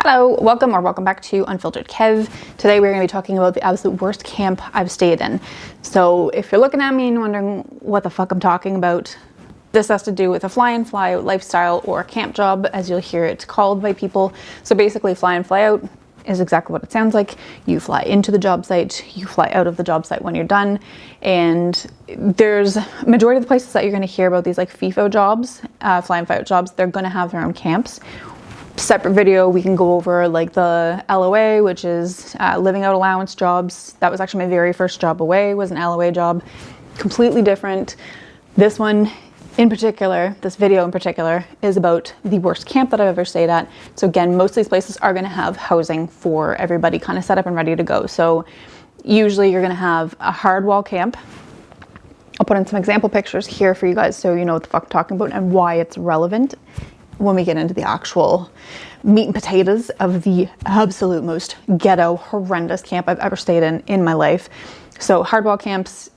Hello, welcome back to Unfiltered Kev. Today we're going to be talking about the absolute worst camp I've stayed in. So if you're looking at me and wondering what the fuck I'm talking about, this has to do with a fly-in fly-out lifestyle or camp job, as you'll hear it called by people. So basically fly-in fly-out is exactly what it sounds like. You fly into the job site, you fly out of the job site when you're done, and there's majority of the places that you're going to hear about these like FIFO jobs, fly-in fly-out jobs, they're going to have their own camps. Separate video, we can go over like the LOA, which is living out allowance jobs. That was actually my very first job away, was an LOA job. Completely different. This one in particular, this video in particular, is about the worst camp that I've ever stayed at. So again, most of these places are going to have housing for everybody kind of set up and ready to go. So usually you're going to have a hard wall camp. I'll put in some example pictures here for you guys so you know what the fuck I'm talking about and why it's relevant when we get into the actual meat and potatoes of the absolute most ghetto, horrendous camp I've ever stayed in my life. So hardwall camps,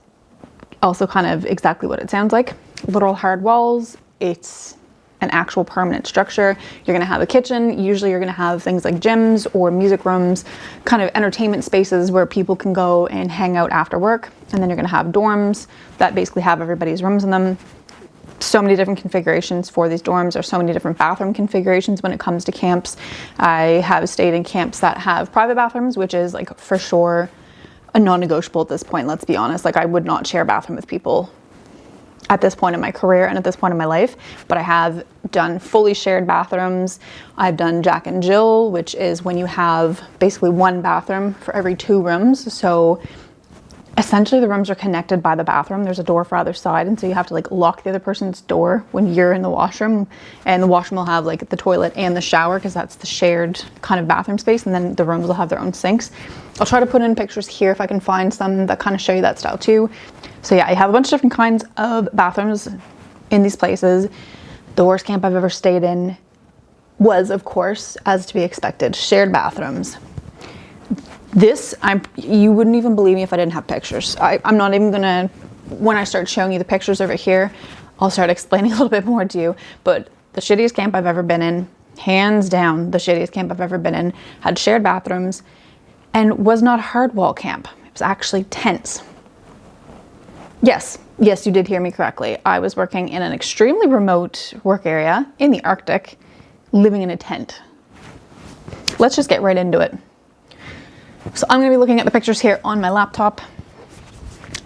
also kind of exactly what it sounds like. Literal hard walls. It's an actual permanent structure. You're gonna have a kitchen. Usually you're gonna have things like gyms or music rooms, kind of entertainment spaces where people can go and hang out after work. And then you're gonna have dorms that basically have everybody's rooms in them. So many different configurations for these dorms. There's so many different bathroom configurations when it comes to camps. I have stayed in camps that have private bathrooms, which is like for sure a non-negotiable at this point. Let's be honest. Like I would not share a bathroom with people at this point in my career and at this point in my life, but I have done fully shared bathrooms. I've done Jack and Jill, which is when you have basically one bathroom for every two rooms. So essentially the rooms are connected by the bathroom. There's a door for either side, and so you have to like lock the other person's door when you're in the washroom, and the washroom will have like the toilet and the shower because that's the shared kind of bathroom space, and then the rooms will have their own sinks. I'll try to put in pictures here if I can find some that kind of show you that style too. So yeah, I have a bunch of different kinds of bathrooms in these places. The worst camp I've ever stayed in was, of course, as to be expected, shared bathrooms. This, you wouldn't even believe me if I didn't have pictures. I'm not even gonna, when I start showing you the pictures over here, I'll start explaining a little bit more to you. But the shittiest camp I've ever been in, hands down, the shittiest camp I've ever been in, had shared bathrooms and was not hard wall camp. It was actually tents. Yes, you did hear me correctly. I was working in an extremely remote work area in the Arctic, living in a tent. Let's just get right into it. So I'm going to be looking at the pictures here on my laptop.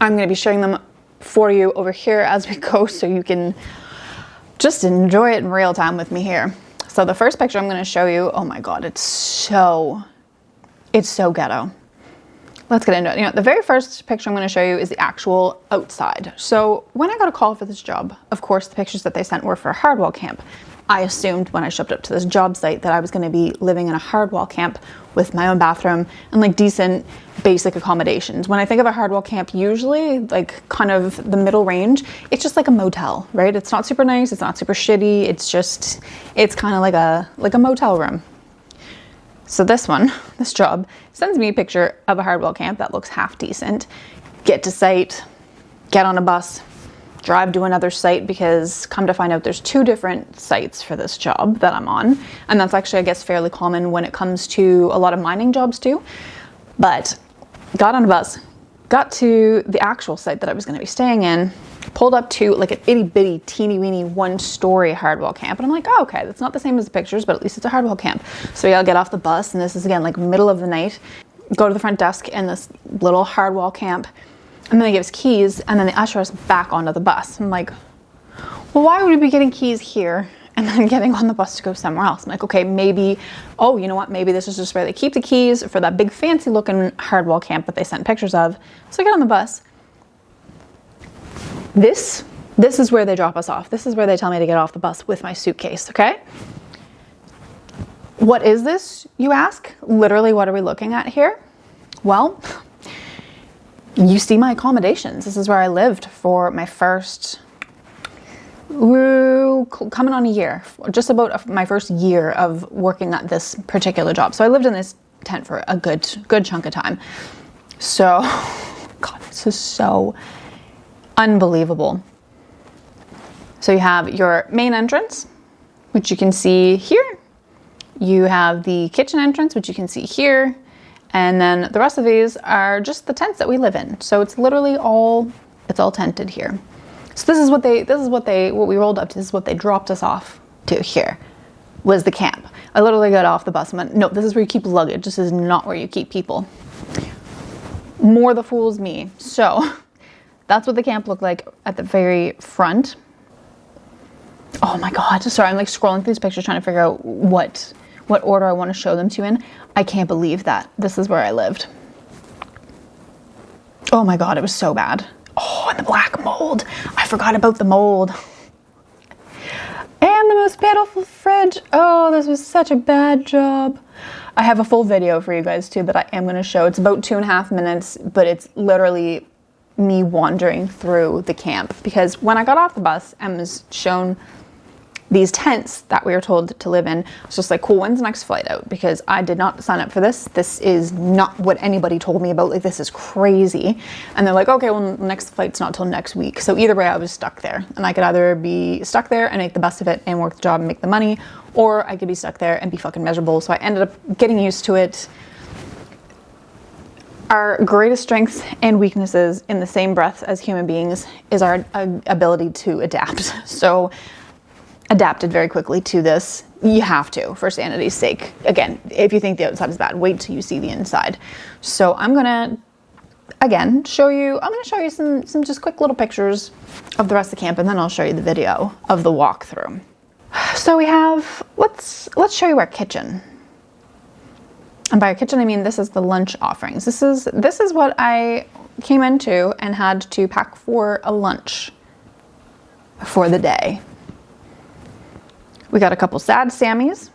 I'm going to be sharing them for you over here as we go so you can just enjoy it in real time with me here. So the first picture I'm going to show you, oh my God, it's so ghetto. Let's get into it. The very first picture I'm going to show you is the actual outside. So when I got a call for this job, of course, the pictures that they sent were for a hardwall camp. I assumed when I showed up to this job site that I was going to be living in a hardwall camp with my own bathroom and like decent basic accommodations. When I think of a hardwall camp, usually like kind of the middle range, it's just like a motel, right? It's not super nice. It's not super shitty. It's kind of like a motel room. So this job sends me a picture of a hardwall camp that looks half decent. Get to site, get on a bus, drive to another site, because come to find out there's two different sites for this job that I'm on. And that's actually, I guess, fairly common when it comes to a lot of mining jobs too. But got on a bus, got to the actual site that I was going to be staying in, pulled up to like an itty bitty teeny weeny one-story hardwall camp. And I'm like, oh, okay, that's not the same as the pictures, but at least it's a hardwall camp. So yeah, I'll get off the bus, and this is again like middle of the night, go to the front desk in this little hardwall camp. And then he gives keys, and then they usher us back onto the bus. I'm like, well, why would we be getting keys here and then getting on the bus to go somewhere else? I'm like, okay, maybe, oh, you know what? Maybe this is just where they keep the keys for that big fancy looking hardwall camp that they sent pictures of. So I get on the bus. This is where they drop us off. This is where they tell me to get off the bus with my suitcase, okay? What is this, you ask? Literally, what are we looking at here? Well, you see my accommodations. This is where I lived for my first, coming on a year, just about my first year of working at this particular job. So I lived in this tent for a good chunk of time. So, God, this is so unbelievable. So you have your main entrance, which you can see here. You have the kitchen entrance, which you can see here. And then the rest of these are just the tents that we live in. So it's literally all tented here. So this is what we rolled up to. This is what they dropped us off to here, was the camp. I literally got off the bus and went, no, this is where you keep luggage. This is not where you keep people. More the fool's me. So that's what the camp looked like at the very front. Oh my God, sorry, I'm like scrolling through these pictures trying to figure out what order I want to show them to you in. I can't believe that this is where I lived. Oh my God, it was so bad. Oh, and the black mold. I forgot about the mold. And the most pitiful fridge. Oh, this was such a bad job. I have a full video for you guys too that I am going to show. It's about 2.5 minutes, but it's literally me wandering through the camp, because when I got off the bus and was shown these tents that we were told to live in, I was just like, cool, when's the next flight out? Because I did not sign up for this. This is not what anybody told me about. Like, this is crazy. And they're like, okay, well, the next flight's not till next week. So either way, I was stuck there. And I could either be stuck there and make the best of it and work the job and make the money, or I could be stuck there and be fucking miserable. So I ended up getting used to it. Our greatest strengths and weaknesses in the same breath as human beings is our ability to adapt. So adapted very quickly to this. You have to, for sanity's sake. Again, if you think the outside is bad, wait till you see the inside. So I'm gonna, again, show you some just quick little pictures of the rest of the camp, and then I'll show you the video of the walkthrough. So we have, let's show you our kitchen. And by our kitchen, I mean this is the lunch offerings. This is what I came into and had to pack for a lunch for the day. We got a couple sad Sammies.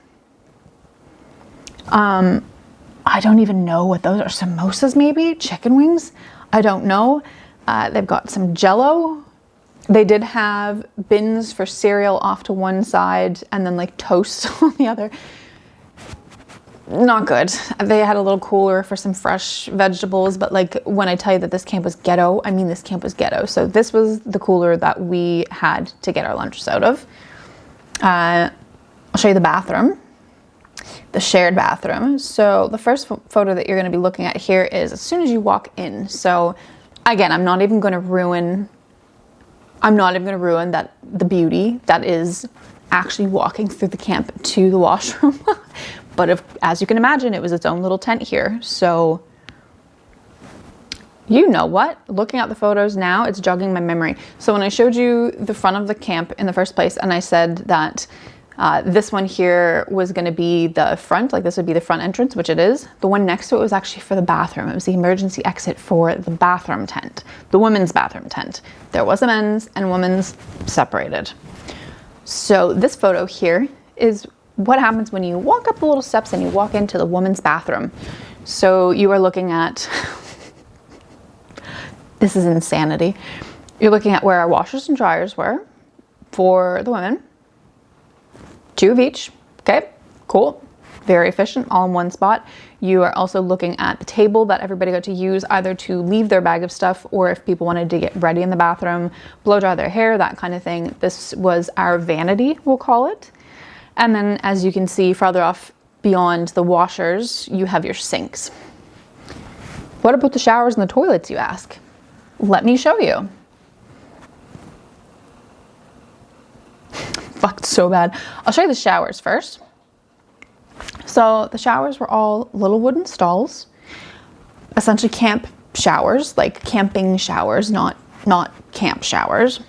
I don't even know what those are. Samosas, maybe? Chicken wings? I don't know. They've got some Jell-O. They did have bins for cereal off to one side and then like toast on the other. Not good. They had a little cooler for some fresh vegetables, but like when I tell you that this camp was ghetto, I mean this camp was ghetto. So this was the cooler that we had to get our lunches out of. I'll show you the bathroom, the shared bathroom. So the first photo that you're going to be looking at here is as soon as you walk in. So again, I'm not even going to ruin that the beauty that is actually walking through the camp to the washroom. But as you can imagine, it was its own little tent here. So you know what? Looking at the photos now, it's jogging my memory. So when I showed you the front of the camp in the first place, and I said that this one here was going to be the front, like this would be the front entrance, which it is. The one next to it was actually for the bathroom. It was the emergency exit for the bathroom tent, the women's bathroom tent. There was a men's and women's separated. So this photo here is what happens when you walk up the little steps and you walk into the women's bathroom. So you are looking at, this is insanity. You're looking at where our washers and dryers were for the women. 2 of each. Okay, cool. Very efficient, all in one spot. You are also looking at the table that everybody got to use either to leave their bag of stuff or if people wanted to get ready in the bathroom, blow dry their hair, that kind of thing. This was our vanity, we'll call it. And then as you can see farther off beyond the washers, you have your sinks. What about the showers and the toilets, you ask? Let me show you. Fucked so bad. I'll show you the showers first. So the showers were all little wooden stalls, essentially camp showers, like camping showers, not camp showers.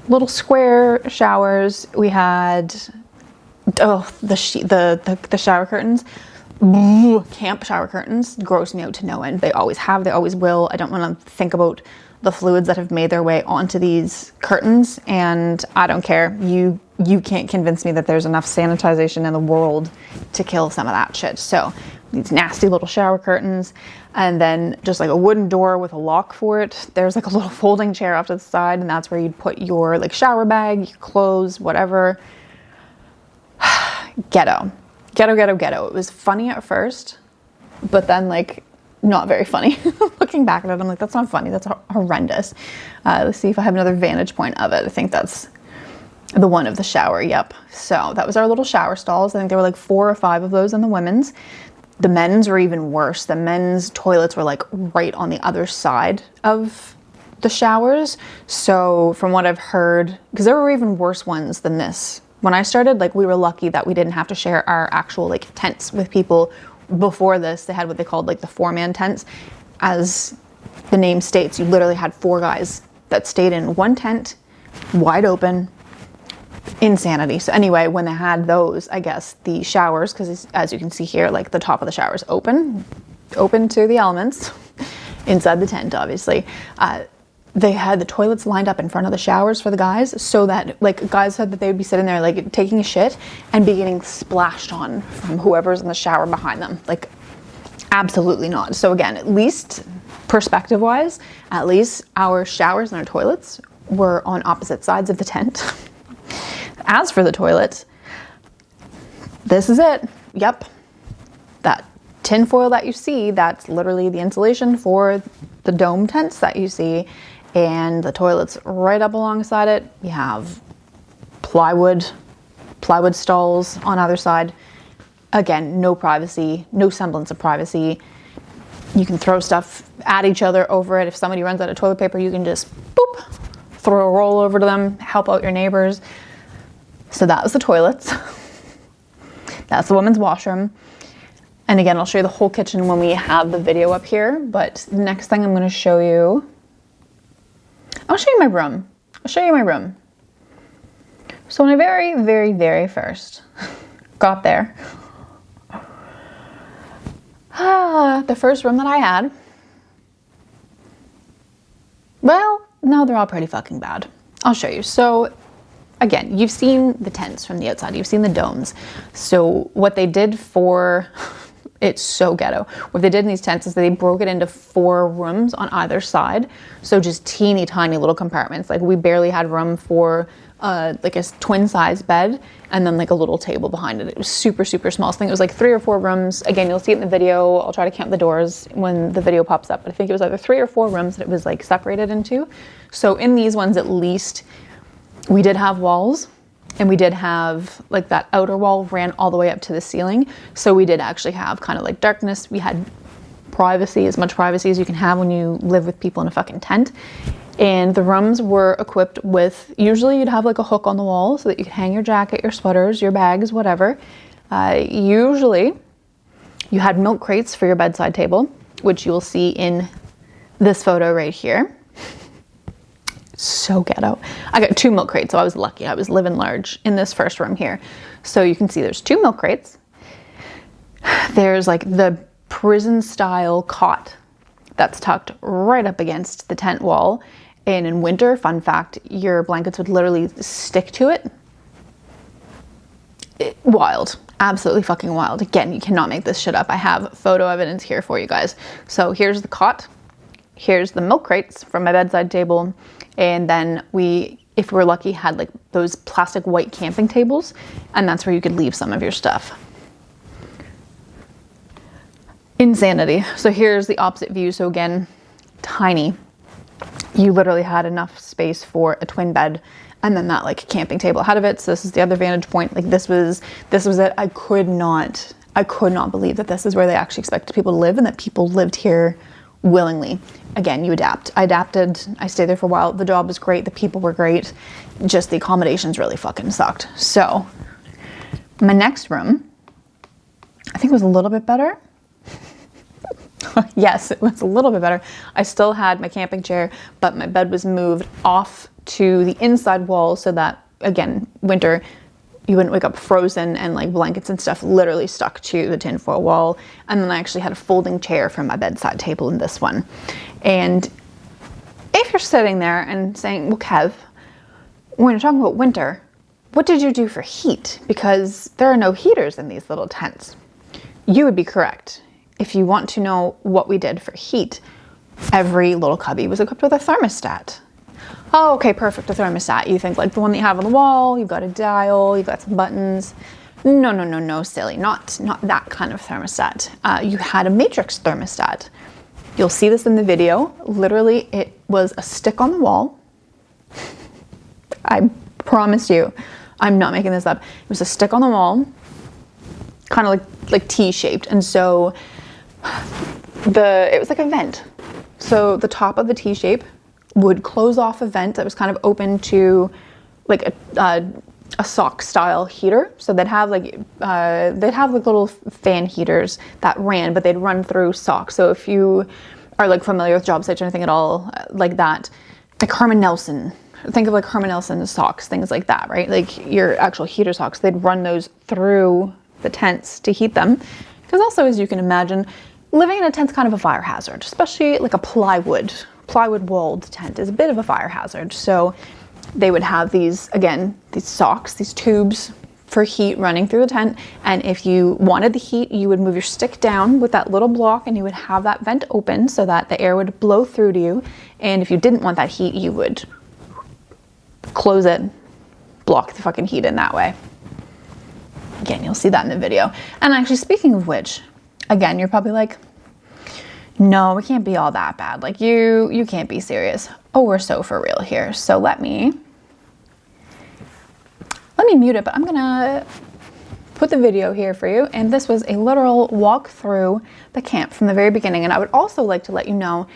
Little square showers. We had the shower curtains. Camp shower curtains gross me out to no end. They always have, they always will. I don't want to think about the fluids that have made their way onto these curtains, and I don't care. You can't convince me that there's enough sanitization in the world to kill some of that shit. So these nasty little shower curtains, and then just like a wooden door with a lock for it. There's like a little folding chair off to the side, and that's where you'd put your like shower bag, your clothes, whatever. Ghetto. It was funny at first, but then like not very funny. Looking back at it, I'm like, that's not funny. That's horrendous. Let's see if I have another vantage point of it. I think that's The one of the shower, yep. So that was our little shower stalls. I think there were like 4 or 5 of those in the women's. The men's were even worse. The men's toilets were like right on the other side of the showers. So from what I've heard, because there were even worse ones than this. When I started, like, we were lucky that we didn't have to share our actual like tents with people. Before this, they had what they called like the 4-man tents. As the name states, you literally had 4 guys that stayed in one tent, wide open. Insanity. So anyway, when they had those, I guess the showers, because as you can see here, like the top of the shower is open to the elements inside the tent, obviously. They had the toilets lined up in front of the showers for the guys, so that like guys said that they would be sitting there like taking a shit and be getting splashed on from whoever's in the shower behind them. Like, absolutely not. So again, at least perspective wise, at least our showers and our toilets were on opposite sides of the tent. As for the toilet, this is it. Yep. That tin foil that you see, that's literally the insulation for the dome tents that you see. And the toilet's right up alongside it. You have plywood stalls on either side. Again, no privacy, no semblance of privacy. You can throw stuff at each other over it. If somebody runs out of toilet paper, you can just boop, throw a roll over to them, help out your neighbors. So that was the toilets. That's the women's washroom. And again, I'll show you the whole kitchen when we have the video up here. But the next thing I'm going to show you, I'll show you my room. I'll show you my room. So when I very first got there, the first room that I had, well, no, they're all pretty fucking bad. I'll show you. So again, you've seen the tents from the outside. You've seen the domes. So what they did for, it's so ghetto. What they did in these tents is they broke it into 4 rooms on either side. So just teeny tiny little compartments. Like we barely had room for like a twin size bed and then like a little table behind it. It was super small. So I think it was like 3 or 4 rooms. Again, you'll see it in the video. I'll try to count the doors when the video pops up. But I think it was either 3 or 4 rooms that it was like separated into. So in these ones, at least, we did have walls, and we did have like that outer wall ran all the way up to the ceiling. So we did actually have kind of like darkness. We had privacy, as much privacy as you can have when you live with people in a fucking tent. And the rooms were equipped with, usually you'd have like a hook on the wall so that you could hang your jacket, your sweaters, your bags, whatever. Usually you had milk crates for your bedside table, which you'll see in this photo right here. So ghetto. I got 2 milk crates, so I was lucky. I was living large in this first room here. So you can see there's 2 milk crates. There's like the prison style cot that's tucked right up against the tent wall. And in winter, fun fact, your blankets would literally stick to it. Wild. Absolutely fucking wild. Again, you cannot make this shit up. I have photo evidence here for you guys. So here's the cot. Here's the milk crates from my bedside table. And then we, if we were lucky, had like those plastic white camping tables. And that's where you could leave some of your stuff. Insanity. So here's the opposite view. So again, tiny. You literally had enough space for a twin bed and then that like camping table ahead of it. So this is the other vantage point. Like this was it. I could not believe that this is where they actually expected people to live and that people lived here willingly. Again, you adapt. I adapted. I stayed there for a while. The job was great. The people were great. Just the accommodations really fucking sucked. So my next room, I think it was a little bit better. Yes, it was a little bit better. I still had my camping chair, but my bed was moved off to the inside wall so that, again, winter, you wouldn't wake up frozen and like blankets and stuff literally stuck to the tinfoil wall. And then I actually had a folding chair for my bedside table in this one. And if you're sitting there and saying, well, Kev, when you're talking about winter, what did you do for heat? Because there are no heaters in these little tents. You would be correct. If you want to know what we did for heat, every little cubby was equipped with a thermostat. Oh, okay, perfect, a thermostat. You think like the one that you have on the wall, you've got a dial, you've got some buttons. No, silly, not that kind of thermostat. You had a matrix thermostat. You'll see this in the video. Literally, it was a stick on the wall. I Promise you, I'm not making this up. It was a stick on the wall, kind of like T-shaped, and so it was like a vent. So the top of the T-shape would close off a vent that was kind of open to like a sock style heater. So they'd have like little fan heaters that ran, but they'd run through socks. So if you are like familiar with job sites or anything at all like that, like Herman Nelson, think of like Herman Nelson socks, things like that, right? Like your actual heater socks, they'd run those through the tents to heat them. Because also, as you can imagine, living in a tent's kind of a fire hazard, especially like a plywood walled tent is a bit of a fire hazard. So they would have these socks, these tubes for heat running through the tent. And if you wanted the heat, you would move your stick down with that little block and you would have that vent open so that the air would blow through to you. And if you didn't want that heat, you would close it, block the fucking heat in that way. Again, you'll see that in the video. And actually, speaking of which, again, you're probably like, no, it can't be all that bad. Like you can't be serious. Oh, we're so for real here. So let me mute it, but I'm gonna put the video here for you. And this was a literal walk through the camp from the very beginning. And I would also like to let you know,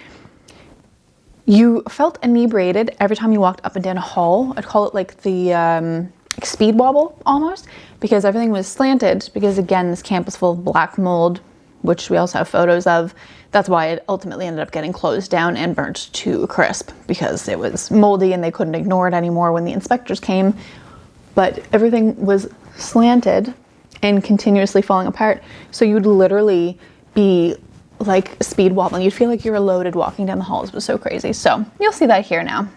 you felt inebriated every time you walked up and down a hall. I'd call it like the speed wobble almost, because everything was slanted, because again, this camp was full of black mold, which we also have photos of. That's why it ultimately ended up getting closed down and burnt to a crisp, because it was moldy and they couldn't ignore it anymore when the inspectors came. But everything was slanted and continuously falling apart. So you'd literally be like speed wobbling. You'd feel like you were loaded walking down the halls. It was so crazy. So you'll see that here now.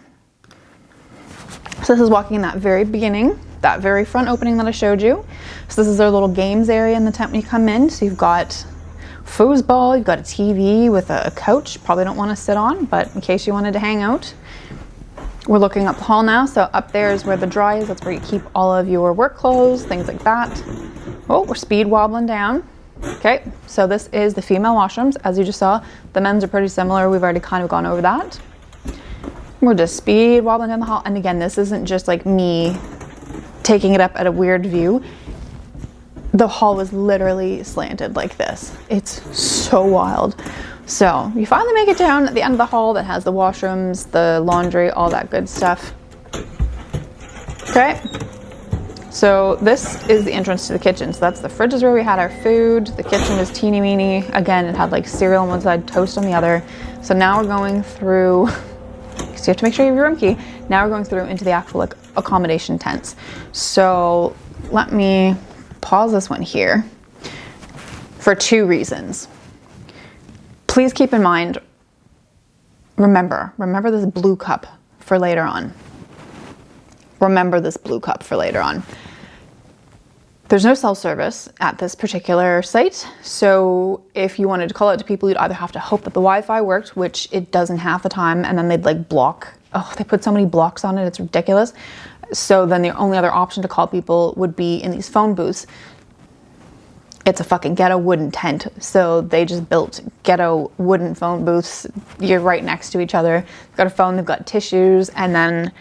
So this is walking in that very beginning, that very front opening that I showed you. So this is their little games area in the tent when you come in. So you've got foosball, you've got a TV with a couch, probably don't want to sit on, but in case you wanted to hang out. We're looking up the hall now. So up there is where the dry is. That's where you keep all of your work clothes, things like that. Oh, we're speed wobbling down. Okay, so this is the female washrooms. As you just saw, the men's are pretty similar. We've already kind of gone over that. We're just speed wobbling down the hall. And again, this isn't just like me taking it up at a weird view. The hall was literally slanted like this. It's so wild. So you finally make it down at the end of the hall that has the washrooms, the laundry, all that good stuff. Okay. So this is the entrance to the kitchen. So that's the fridge is where we had our food. The kitchen was teeny weeny. Again, it had like cereal on one side, toast on the other. So now we're going through, because you have to make sure you have your room key. Now we're going through into the actual like accommodation tents. So let me pause this one here for two reasons. Please keep in mind, remember this blue cup for later on. Remember this blue cup for later on. There's no cell service at this particular site. So if you wanted to call out to people, you'd either have to hope that the Wi-Fi worked, which it doesn't half the time, and then they'd like block. Oh, they put so many blocks on it, it's ridiculous. So then the only other option to call people would be in these phone booths. It's a fucking ghetto wooden tent. So they just built ghetto wooden phone booths. You're right next to each other. They've got a phone, they've got tissues, and then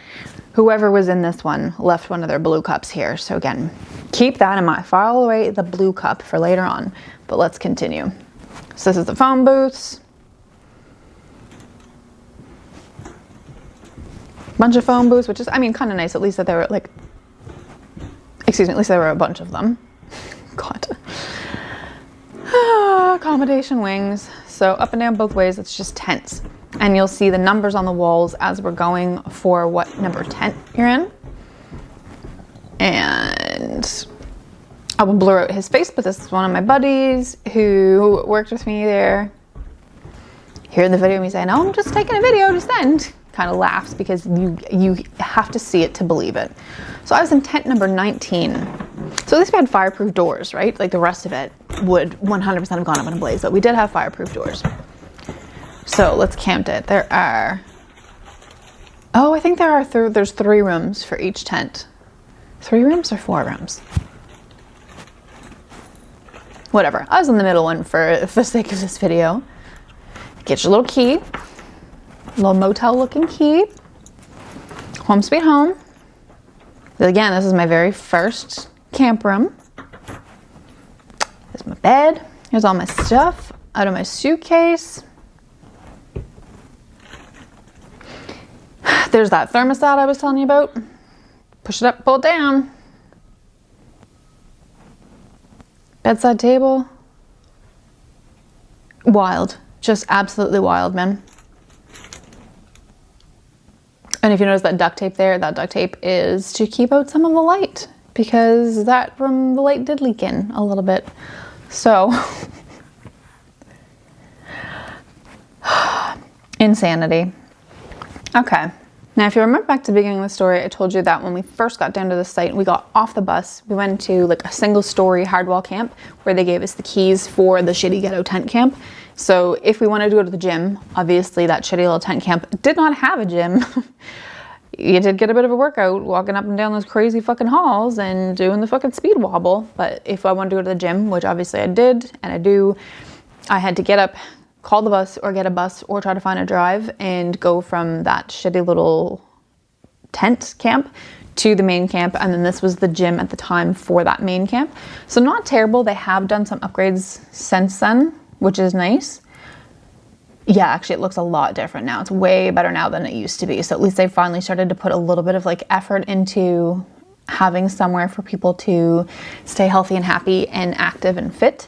whoever was in this one left one of their blue cups here. So again, keep that in mind. File away the blue cup for later on. But let's continue. So this is the phone booths. Bunch of phone booths, which is, I mean, kind of nice. At least that there were like, excuse me, at least there were a bunch of them. God. Accommodation wings. So up and down both ways, it's just tents. And you'll see the numbers on the walls as we're going for what number tent you're in. And I will blur out his face, but this is one of my buddies who worked with me there. Here in the video, me saying, "Oh, I'm just taking a video, just end." Kind of laughs because you have to see it to believe it. So I was in tent number 19. So at least we had fireproof doors, right? Like the rest of it would 100% have gone up in a blaze, but we did have fireproof doors. So let's count it. There are, oh, I think there's 3 rooms for each tent. 3 rooms or 4 rooms? Whatever. I was in the middle one for the sake of this video. Get your little key. Little motel looking key. Home sweet home. Again, this is my very first camp room. There's my bed. Here's all my stuff out of my suitcase. There's that thermostat I was telling you about. Push it up, pull it down. Bedside table. Wild. Just absolutely wild, man. And if you notice that duct tape there, that duct tape is to keep out some of the light, because that from the light did leak in a little bit. So, insanity. Okay. Now, if you remember back to the beginning of the story, I told you that when we first got down to the site, we got off the bus, we went to like a single story hardwall camp where they gave us the keys for the shitty ghetto tent camp. So if we wanted to go to the gym, obviously that shitty little tent camp did not have a gym. You did get a bit of a workout walking up and down those crazy fucking halls and doing the fucking speed wobble. But if I wanted to go to the gym, which obviously I did and I do, I had to get up, call the bus or get a bus or try to find a drive and go from that shitty little tent camp to the main camp. And then this was the gym at the time for that main camp. So not terrible. They have done some upgrades since then, which is nice. Yeah, actually it looks a lot different now. It's way better now than it used to be. So at least they finally started to put a little bit of like effort into having somewhere for people to stay healthy and happy and active and fit.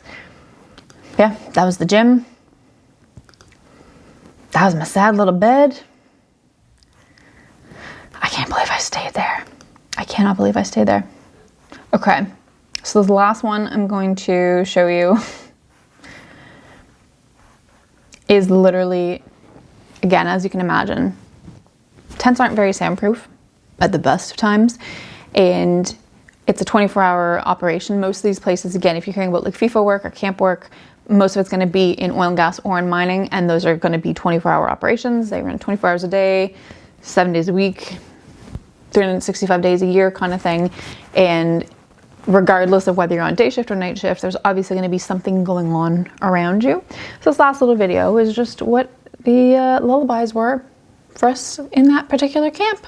Yeah, that was the gym. That was my sad little bed. I can't believe I stayed there. I cannot believe I stayed there. Okay, so the last one I'm going to show you is literally, again, as you can imagine, tents aren't very soundproof at the best of times, and it's a 24-hour operation. Most of these places, again, if you're hearing about like FIFO work or camp work, most of it's going to be in oil and gas or in mining, and those are going to be 24-hour operations. They run 24 hours a day, 7 days a week, 365 days a year kind of thing. And regardless of whether you're on day shift or night shift, there's obviously going to be something going on around you. So this last little video is just what the lullabies were for us in that particular camp.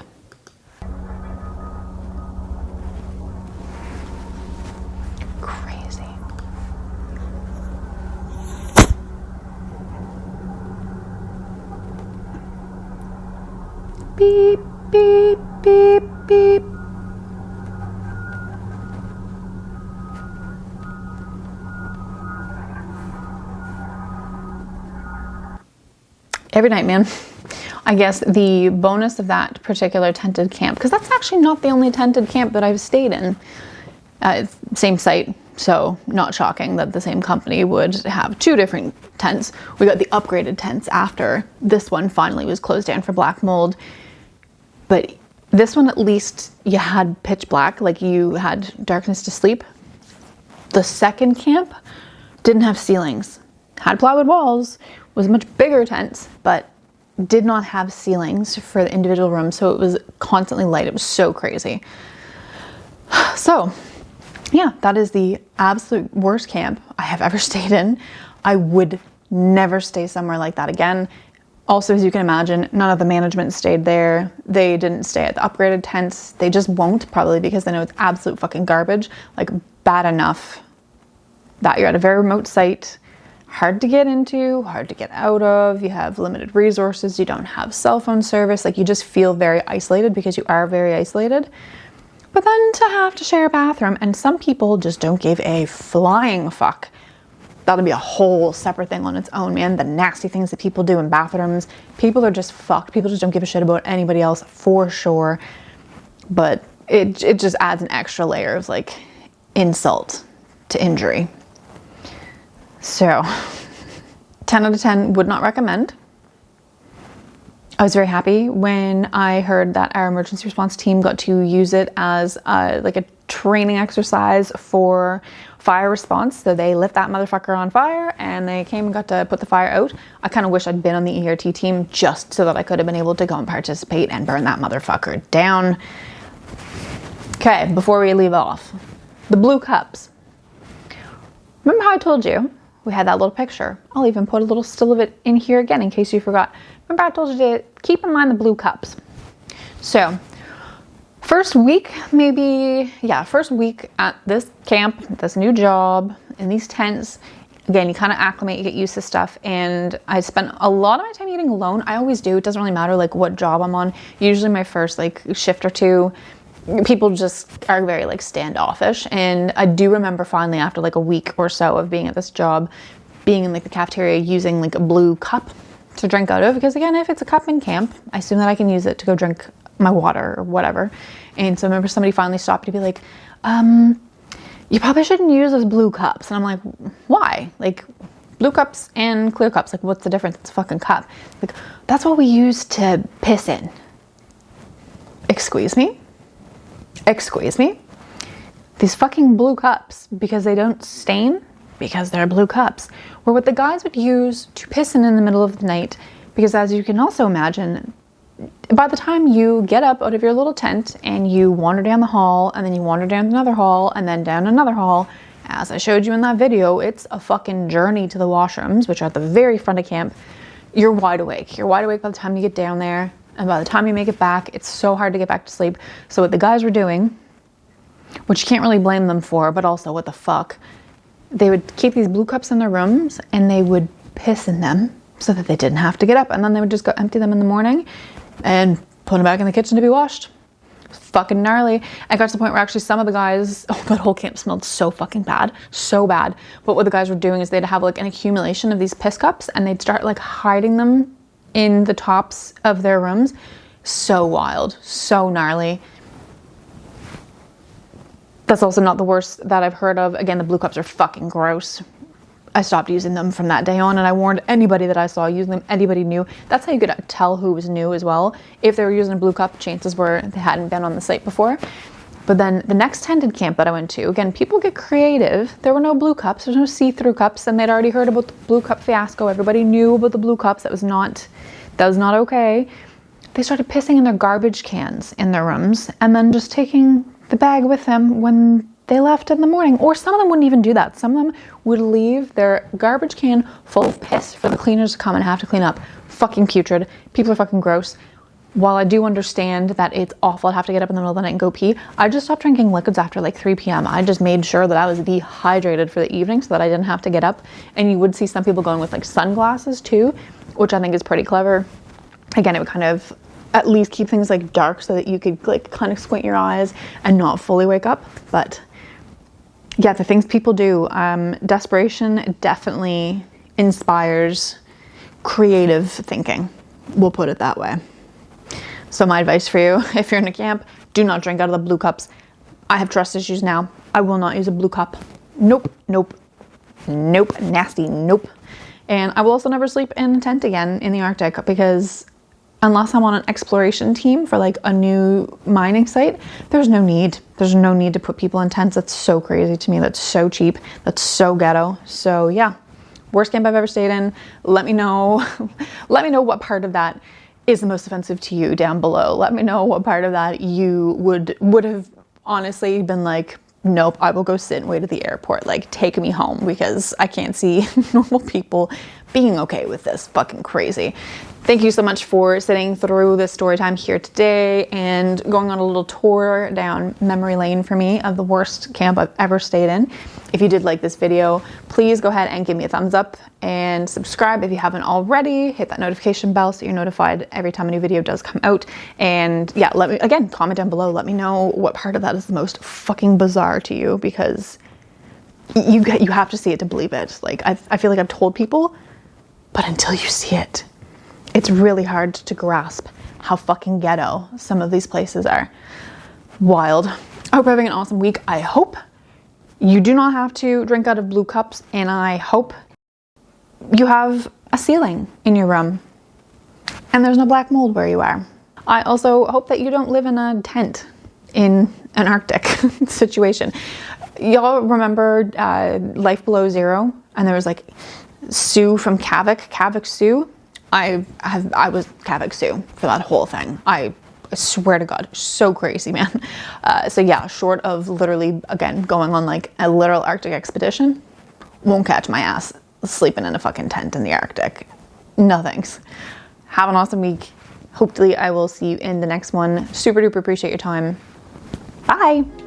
Crazy. Beep, beep, beep, beep. Every night, man. I guess the bonus of that particular tented camp, because that's actually not the only tented camp that I've stayed in. Same site, so not shocking that the same company would have two different tents. We got the upgraded tents after this one finally was closed down for black mold. But this one, at least you had pitch black, like you had darkness to sleep. The second camp didn't have ceilings, had plywood walls, was much bigger tents, but did not have ceilings for the individual rooms, so it was constantly light. It was so crazy. So yeah, that is the absolute worst camp I have ever stayed in. I would never stay somewhere like that again. Also, as you can imagine, none of the management stayed there. They didn't stay at the upgraded tents. They just won't, probably because they know it's absolute fucking garbage. Like, bad enough that you're at a very remote site, hard to get into, hard to get out of, you have limited resources, you don't have cell phone service, like you just feel very isolated because you are very isolated. But then to have to share a bathroom, and some people just don't give a flying fuck. That'll be a whole separate thing on its own, man. The nasty things that people do in bathrooms. People are just fucked. People just don't give a shit about anybody else, for sure. But it just adds an extra layer of like insult to injury. So 10 out of 10 would not recommend. I was very happy when I heard that our emergency response team got to use it as like a training exercise for fire response. So they lit that motherfucker on fire and they came and got to put the fire out. I kind of wish I'd been on the ERT team just so that I could have been able to go and participate and burn that motherfucker down. Okay, before we leave off, the blue cups. Remember how I told you we had that little picture? I'll even put a little still of it in here again in case you forgot. Remember I told you to keep in mind the blue cups. So First week, maybe, yeah, first week at this camp, this new job, in these tents, again, you kind of acclimate, you get used to stuff, and I spent a lot of my time eating alone. I always do. It doesn't really matter like what job I'm on. Usually my first like shift or two, people just are very like standoffish, and I do remember finally after like a week or so of being at this job, being in like the cafeteria using like a blue cup to drink out of, because again, if it's a cup in camp, I assume that I can use it to go drink my water or whatever. And so I remember somebody finally stopped to be like, you probably shouldn't use those blue cups. And I'm like, why? Like, blue cups and clear cups, like what's the difference? It's a fucking cup. Like, that's what we use to piss in. Excuse me? Excuse me? These fucking blue cups, because they don't stain, because they're blue cups, were what the guys would use to piss in the middle of the night, because as you can also imagine, by the time you get up out of your little tent and you wander down the hall, and then you wander down another hall, and then down another hall, as I showed you in that video, it's a fucking journey to the washrooms, which are at the very front of camp. You're wide awake. You're wide awake by the time you get down there, and by the time you make it back, it's so hard to get back to sleep. So what the guys were doing, which you can't really blame them for, but also what the fuck, they would keep these blue cups in their rooms, and they would piss in them so that they didn't have to get up, and then they would just go empty them in the morning and put them back in the kitchen to be washed. Fucking gnarly. I got to the point where actually some of the guys, oh, that whole camp smelled so fucking bad, so bad. But what the guys were doing is they'd have like an accumulation of these piss cups, and they'd start like hiding them in the tops of their rooms. So wild, so gnarly. That's also not the worst that I've heard of. Again, the blue cups are fucking gross. I stopped using them from that day on, and I warned anybody that I saw using them, anybody new. That's how you could tell who was new as well. If they were using a blue cup, chances were they hadn't been on the site before. But then the next tented camp that I went to, again, people get creative. There were no blue cups, there's no see-through cups, and they'd already heard about the blue cup fiasco. Everybody knew about the blue cups. That was not okay. They started pissing in their garbage cans in their rooms, and then just taking the bag with them when they left in the morning. Or some of them wouldn't even do that. Some of them would leave their garbage can full of piss for the cleaners to come and have to clean up. Fucking putrid. People are fucking gross. While I do understand that it's awful to have to get up in the middle of the night and go pee, I just stopped drinking liquids after like 3 p.m. I just made sure that I was dehydrated for the evening so that I didn't have to get up. And you would see some people going with like sunglasses too, which I think is pretty clever. Again, it would kind of at least keep things like dark so that you could like kind of squint your eyes and not fully wake up. But yeah, the things people do, desperation definitely inspires creative thinking. We'll put it that way. So my advice for you, if you're in a camp, do not drink out of the blue cups. I have trust issues now. I will not use a blue cup. Nope, nope, nope, nasty, nope. And I will also never sleep in a tent again in the Arctic, because unless I'm on an exploration team for like a new mining site, there's no need. There's no need to put people in tents. That's so crazy to me. That's so cheap. That's so ghetto. So yeah, worst camp I've ever stayed in. Let me know. Let me know what part of that is the most offensive to you down below. Let me know what part of that you would have honestly been like, nope, I will go sit and wait at the airport. Like, take me home, because I can't see normal people being okay with this. Fucking crazy. Thank you so much for sitting through this story time here today and going on a little tour down memory lane for me of the worst camp I've ever stayed in. If you did like this video, please go ahead and give me a thumbs up and subscribe if you haven't already. Hit that notification bell so you're notified every time a new video does come out. And yeah, let me, again, comment down below. Let me know what part of that is the most fucking bizarre to you, because you have to see it to believe it. Like, I feel like I've told people, but until you see it, it's really hard to grasp how fucking ghetto some of these places are. Wild. I hope you're having an awesome week. I hope you do not have to drink out of blue cups, and I hope you have a ceiling in your room and there's no black mold where you are. I also hope that you don't live in a tent in an Arctic situation. Y'all remember Life Below Zero? And there was like Sue from Kavik Sue. I was Kavik Sue for that whole thing. I swear to God, so crazy, man. So yeah, short of literally, again, going on like a literal Arctic expedition, won't catch my ass sleeping in a fucking tent in the Arctic. No thanks. Have an awesome week. Hopefully I will see you in the next one. Super duper appreciate your time. Bye.